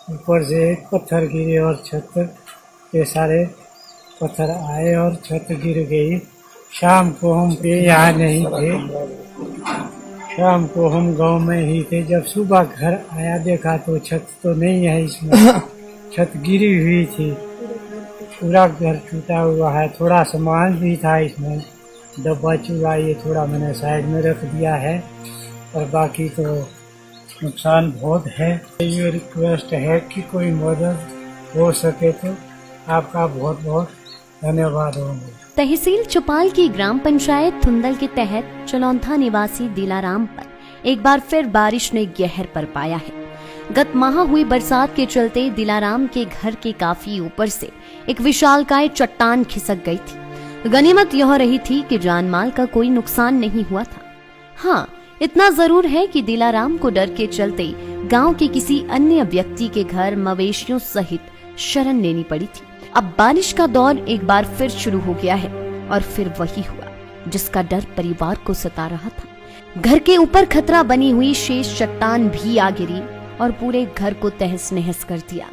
ऊपर से पत्थर गिरे और छत पे सारे पत्थर आए और छत गिर गई। शाम को हम पे यहाँ नहीं थे, शाम को हम गांव में ही थे। जब सुबह घर आया देखा तो छत तो नहीं है इसमें, छत गिरी हुई थी, पूरा घर टूटा हुआ है। थोड़ा सामान भी था इसमें, डब्बा चूल्हा ये थोड़ा मैंने साइड में रख दिया है, और बाकी तो नुकसान बहुत है। ये रिक्वेस्ट है कि कोई मदद हो सके तो आपका बहुत बहुत धन्यवाद होंगे। तहसील चौपाल की ग्राम पंचायत थुंदल के तहत चलौंथा निवासी दिलाराम पर एक बार फिर बारिश ने कहर बरपाया है। गत माह हुई बरसात के चलते दिलाराम के घर के काफी ऊपर से एक विशालकाय चट्टान खिसक गई थी। गनीमत यह रही थी कि जान माल का कोई नुकसान नहीं हुआ था। हाँ, इतना जरूर है कि दिलाराम को डर के चलते गांव के किसी अन्य व्यक्ति के घर मवेशियों सहित शरण लेनी पड़ी थी। अब बारिश का दौर एक बार फिर शुरू हो गया है और फिर वही हुआ जिसका डर परिवार को सता रहा था। घर के ऊपर खतरा बनी हुई शेष चट्टान भी आ गिरी और पूरे घर को तहस नहस कर दिया।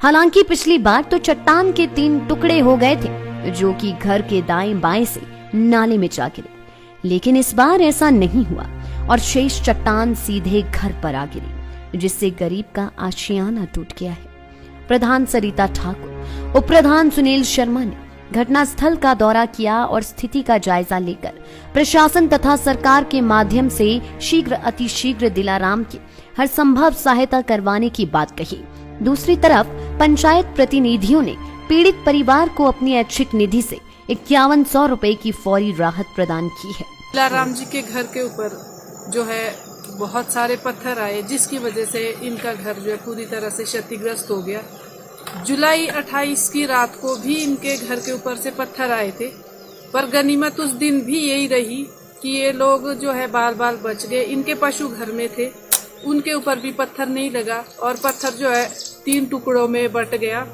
हालांकि पिछली बार तो चट्टान के 3 टुकड़े हो गए थे जो कि घर के दाएं बाएं से नाले में जा गिरे, लेकिन इस बार ऐसा नहीं हुआ और शेष चट्टान सीधे घर पर आ गिरी, जिससे गरीब का आशियाना टूट गया है। प्रधान सरिता ठाकुर, उप प्रधान सुनील शर्मा ने घटनास्थल का दौरा किया और स्थिति का जायजा लेकर प्रशासन तथा सरकार के माध्यम से शीघ्र अतिशीघ्र दिलाराम की हर संभव सहायता करवाने की बात कही। दूसरी तरफ पंचायत प्रतिनिधियों ने पीड़ित परिवार को अपनी ऐच्छिक निधि से 5100 रुपए की फौरी राहत प्रदान की है। दिलाराम जी के घर के ऊपर जो है बहुत सारे पत्थर आए, जिसकी वजह से इनका घर जो है पूरी तरह से क्षतिग्रस्त हो गया। जुलाई 28 की रात को भी इनके घर के ऊपर से पत्थर आए थे, पर गनीमत उस दिन भी यही रही कि ये लोग जो है बाल बाल बच गए। इनके पशु घर में थे, उनके ऊपर भी पत्थर नहीं लगा और पत्थर जो है 3 टुकड़ों में बट गया,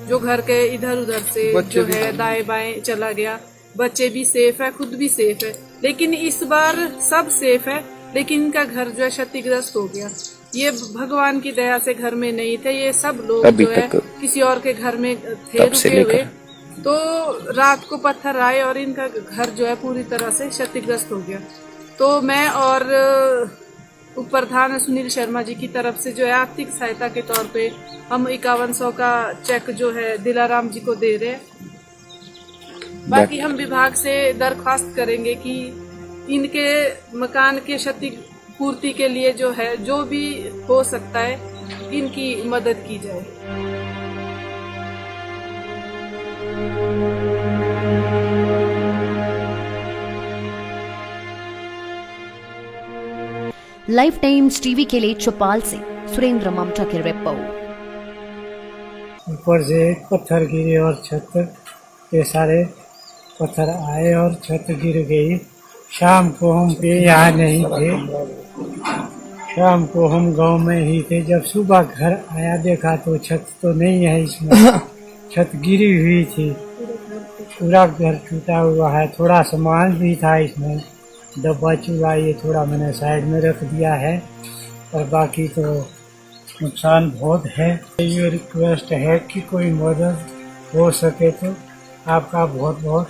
जो घर के इधर उधर से जो है दाएं बाएं चला गया। बच्चे भी सेफ है, खुद भी सेफ है, लेकिन इस बार सब सेफ है, लेकिन इनका घर जो है क्षतिग्रस्त हो गया। ये भगवान की दया से घर में नहीं थे, ये सब लोग जो है किसी और के घर में थे रुके हुए, तो रात को पत्थर आए और इनका घर जो है पूरी तरह से क्षतिग्रस्त हो गया। तो मैं और उप प्रधान सुनील शर्मा जी की तरफ से जो है आर्थिक सहायता के तौर पे हम 5100 का चेक जो है दिलाराम जी को दे रहे हैं। बाकी हम विभाग से दरख्वास्त करेंगे कि इनके मकान के क्षतिपूर्ति के लिए जो है जो भी हो सकता है इनकी मदद की जाए। लाइफ टाइम्स टीवी के लिए चौपाल से सुरेंद्र ममता की रिपोर्ट। ऊपर से पत्थर गिरे और छत पे सारे पत्थर आए और छत गिर गई। शाम को हम पे यहाँ नहीं थे, शाम को हम गांव में ही थे। जब सुबह घर आया देखा तो छत तो नहीं है इसमें, छत गिरी हुई थी, पूरा घर टूटा हुआ है। थोड़ा सामान भी था इसमें, डब्बा चूल्हा ये थोड़ा मैंने साइड में रख दिया है, और बाकी तो नुकसान बहुत है। ये रिक्वेस्ट है कि कोई मदद हो सके तो आपका बहुत बहुत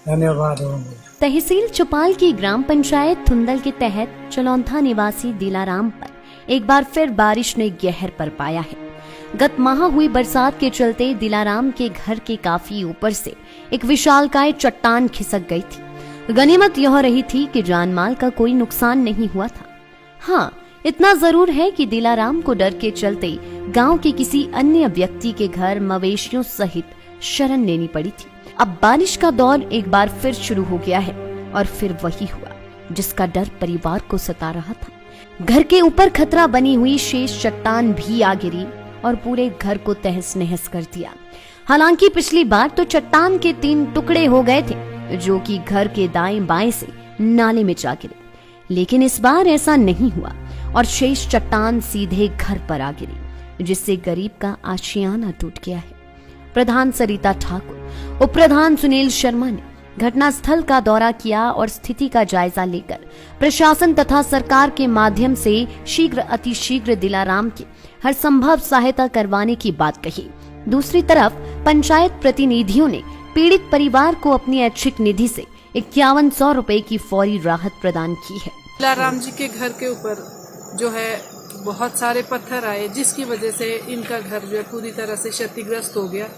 धन्यवाद होंगे। तहसील चौपाल की ग्राम पंचायत थुंदल के तहत चलौंथा निवासी दिलाराम पर एक बार फिर बारिश ने कहर बरपाया है। गत माह हुई बरसात के चलते दिलाराम के घर के काफी ऊपर से एक विशालकाय चट्टान खिसक गई थी। गनीमत यह रही थी कि जान माल का कोई नुकसान नहीं हुआ था। हाँ, इतना जरूर है कि दिलाराम को डर के चलते गांव के किसी अन्य व्यक्ति के घर मवेशियों सहित शरण लेनी पड़ी थी। अब बारिश का दौर एक बार फिर शुरू हो गया है और फिर वही हुआ जिसका डर परिवार को सता रहा था। घर के ऊपर खतरा बनी हुई शेष चट्टान भी आ गिरी और पूरे घर को तहस नहस कर दिया। हालांकि पिछली बार तो चट्टान के 3 टुकड़े हो गए थे जो कि घर के दाएं बाएं से नाले में जा गिरे, लेकिन इस बार ऐसा नहीं हुआ और शेष चट्टान सीधे घर पर आ गिरी, जिससे गरीब का आशियाना टूट गया है। प्रधान सरिता ठाकुर, उप प्रधान सुनील शर्मा ने घटनास्थल का दौरा किया और स्थिति का जायजा लेकर प्रशासन तथा सरकार के माध्यम से शीघ्र अतिशीघ्र दिलाराम की हर संभव सहायता करवाने की बात कही। दूसरी तरफ पंचायत प्रतिनिधियों ने पीड़ित परिवार को अपनी ऐच्छिक निधि से 5100 रुपए की फौरी राहत प्रदान की है। दिलाराम जी के घर के ऊपर जो है बहुत सारे पत्थर आए, जिसकी वजह से इनका घर जो है पूरी तरह से क्षतिग्रस्त हो गया।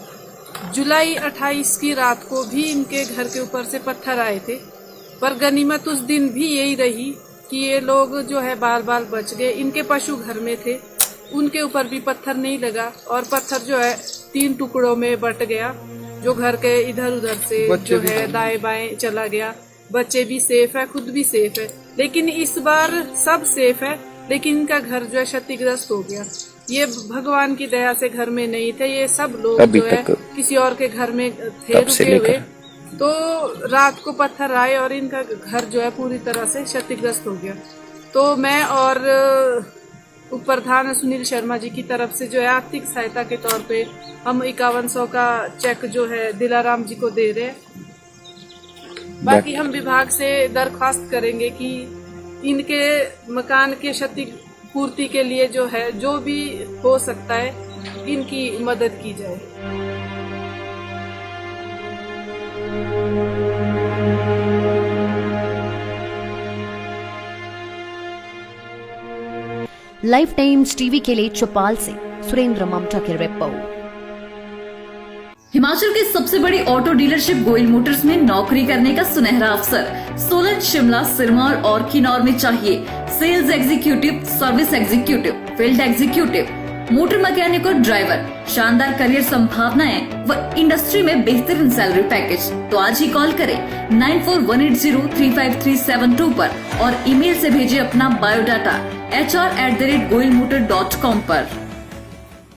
जुलाई 28 की रात को भी इनके घर के ऊपर से पत्थर आए थे, पर गनीमत उस दिन भी यही रही कि ये लोग जो है बाल बाल बच गए। इनके पशु घर में थे, उनके ऊपर भी पत्थर नहीं लगा और पत्थर जो है 3 टुकड़ों में बट गया, जो घर के इधर उधर से जो है दाएं बाएं चला गया। बच्चे भी सेफ है, खुद भी सेफ है, लेकिन इस बार सब सेफ है, लेकिन इनका घर जो है क्षतिग्रस्त हो गया। ये भगवान की दया से घर में नहीं थे, ये सब लोग जो है किसी और के घर में थे रुके हुए। तो रात को पत्थर आए और इनका घर जो है पूरी तरह से क्षतिग्रस्त हो गया। तो मैं और उप प्रधान सुनील शर्मा जी की तरफ से जो है आर्थिक सहायता के तौर पे हम 5100 का चेक जो है दिलाराम जी को दे रहे हैं। बाकी हम विभाग से दरख्वास्त करेंगे कि इनके मकान के क्षति पूर्ति के लिए जो है जो भी हो सकता है इनकी मदद की जाए। लाइफ टाइम्स टीवी के लिए चौपाल से सुरेंद्र ममता की रिपोर्ट। हिमाचल के सबसे बड़ी ऑटो डीलरशिप गोयल मोटर्स में नौकरी करने का सुनहरा अवसर सोलन, शिमला, सिरमौर और किन्नौर में चाहिए sales executive, service executive, field executive, motor mechanic और ड्राइवर। शानदार करियर संभावनाएं व इंडस्ट्री में बेहतरीन सैलरी पैकेज। तो आज ही कॉल करें 9418035372 पर और ईमेल से भेजें अपना बायोडाटा hr@goilmotor.com पर।